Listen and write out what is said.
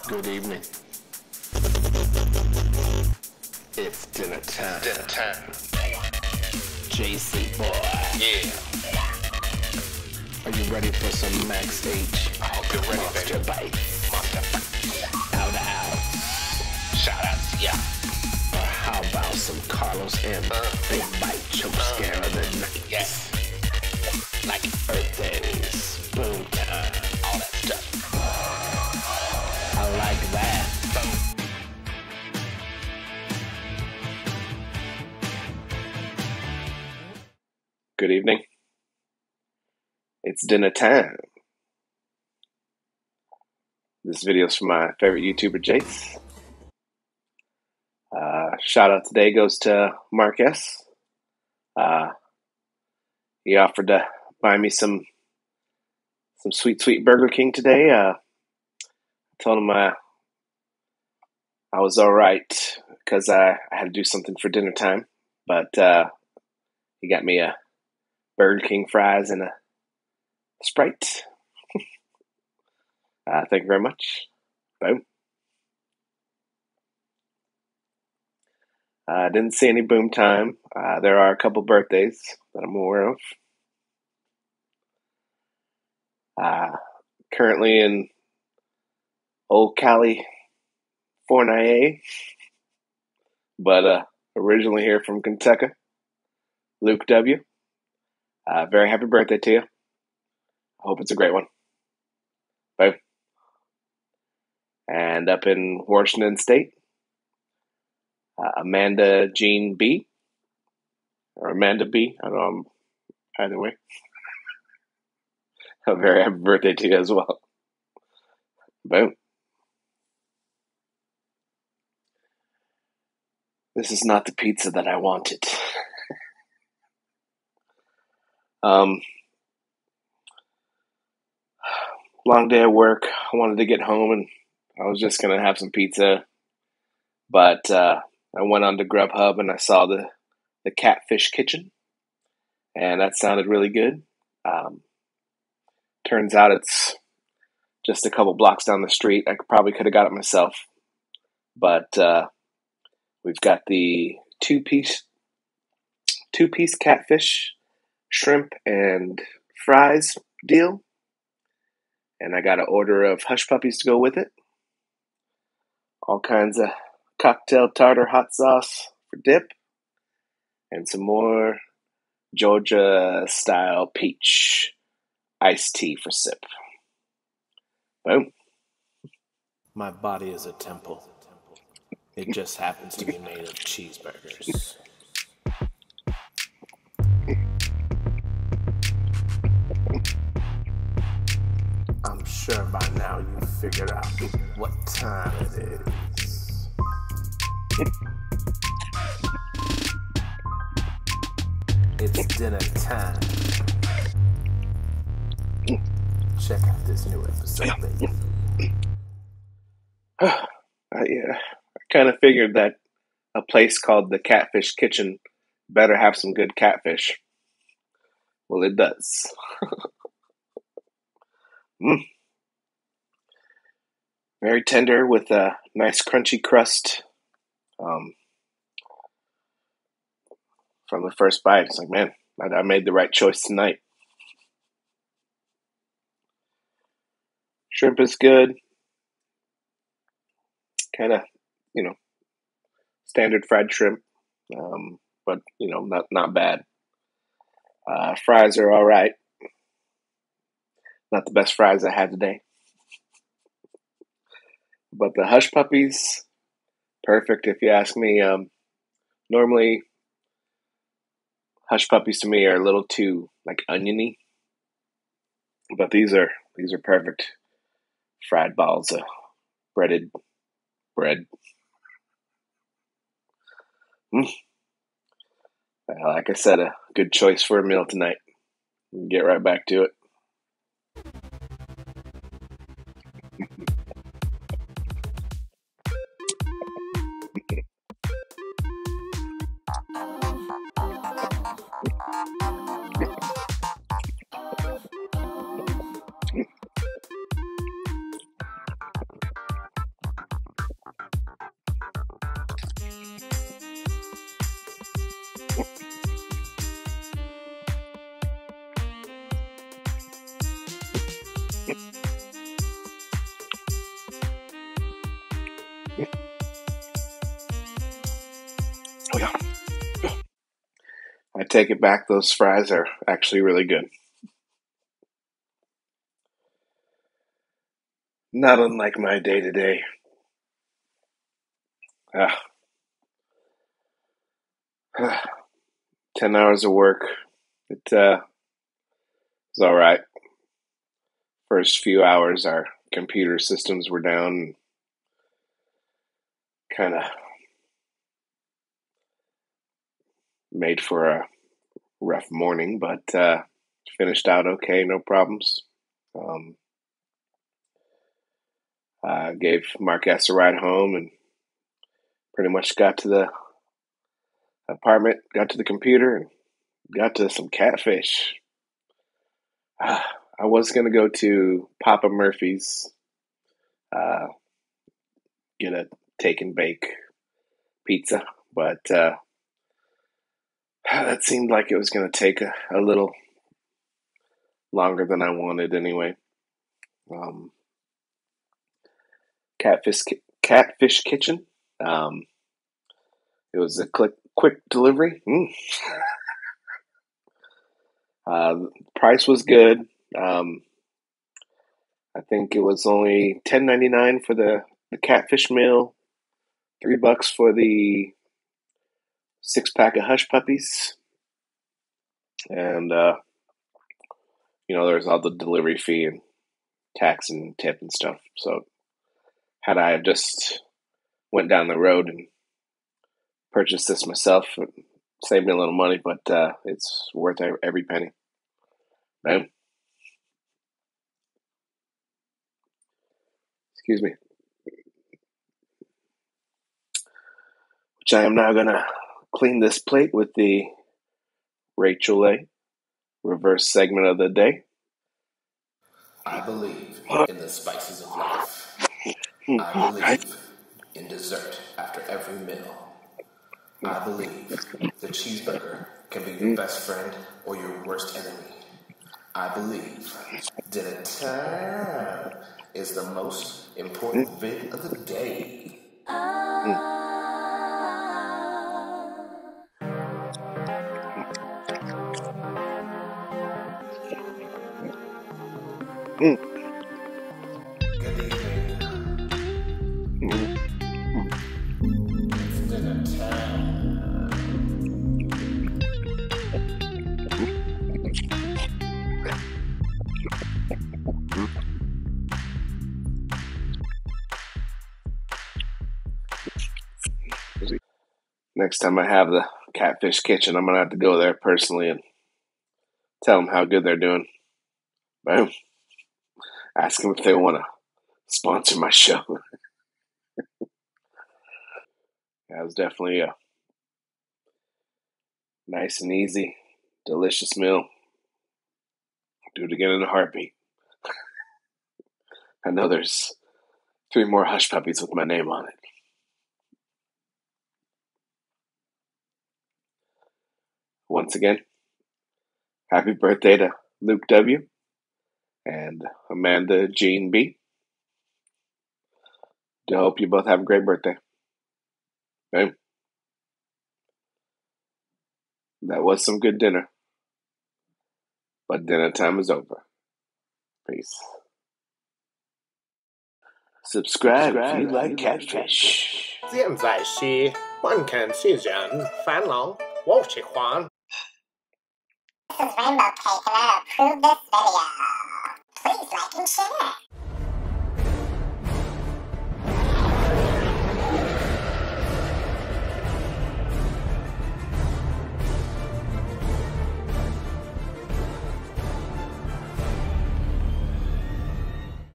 Good evening. It's dinner time. Dinner time. JC boy. Yeah. Are you ready for some Max H? I hope you're ready, Monster baby. bites? Monster bites. Out out. Shout out to ya. Or how about some Carlos M? Big bite choke scare of the night. Yes. Like birthdays, boom time, All that stuff. I like that. Boom. Good evening. It's dinner time. This video is from my favorite YouTuber, Jace. Shout out today goes to Mark S. He offered to buy me some sweet Burger King today. I told him I was all right because I had to do something for dinner time. But he got me a Burger King fries and a Sprite. Thank you very much. Boom. I didn't see any boom time. There are a couple birthdays that I'm aware of. Currently in Old Cali, Fortnite, but originally here from Kentucky, Luke W. Very happy birthday to you. I hope it's a great one. Boom. And up in Washington State, Amanda Jean B. Or Amanda B. I don't know, either way. A very happy birthday to you as well. Boom. This is not the pizza that I wanted. Long day at work. I wanted to get home and I was just going to have some pizza. But I went on to Grubhub and I saw the Catfish Kitchen. And that sounded really good. Turns out it's just a couple blocks down the street. I probably could have got it myself. But we've got the two-piece catfish, shrimp, and fries deal. And I got an order of hush puppies to go with it. All kinds of cocktail tartar hot sauce for dip. And some more Georgia-style peach iced tea for sip. Boom. My body is a temple. It just happens to be made of cheeseburgers. I'm sure by now you've figured out what time it is. It's dinner time. Check out this new episode, baby. I kind of figured that a place called the Catfish Kitchen better have some good catfish. Well, it does. Very tender with a nice crunchy crust. From the first bite, it's like, man, I made the right choice tonight. Shrimp is good. Kind of, standard fried shrimp, but not bad. Fries are all right. Not the best fries I had today, but the hush puppies, perfect if you ask me. Normally, hush puppies to me are a little too oniony, but these are perfect. Fried balls of breaded bread. Like I said, a good choice for a meal tonight. We'll get right back to it. Oh yeah. I take it back. Those fries are actually really good. Not unlike my day to day. 10 hours of work. It was all right. First few hours, our computer systems were down. Kind of made for a rough morning, but finished out okay, no problems. I gave Mark S a ride home and pretty much got to the apartment, got to the computer, and got to some Catfish. I was going to go to Papa Murphy's, get a take and bake pizza, but that seemed like it was going to take a little longer than I wanted anyway. Catfish Kitchen. It was a quick delivery. Price was good. I think it was only $10.99 for the catfish meal, $3 for the 6-pack of hush puppies, and there's all the delivery fee and tax and tip and stuff. So had I just went down the road and purchased this myself, it saved me a little money, but it's worth every penny. Boom. Excuse me. Which I am now going to clean this plate with the Rachel A reverse segment of the day. I believe in the spices of life. I believe in dessert after every meal. I believe the cheeseburger can be your best friend or your worst enemy. I believe dinner time is the most important vid of the day. Good evening. It's dinner time. Next time I have the Catfish Kitchen, I'm going to have to go there personally and tell them how good they're doing. Boom. Ask them if they want to sponsor my show. That was definitely a nice and easy, delicious meal. Do it again in a heartbeat. I know there's 3 more hush puppies with my name on it. Once again, happy birthday to Luke W. and Amanda Jean B. I hope you both have a great birthday. Okay? That was some good dinner. But dinner time is over. Peace. Subscribe if you like Catfish. 现在是观看新人烦恼，我喜欢。 This is Rainbow Cake and I approve this video. Please like and share.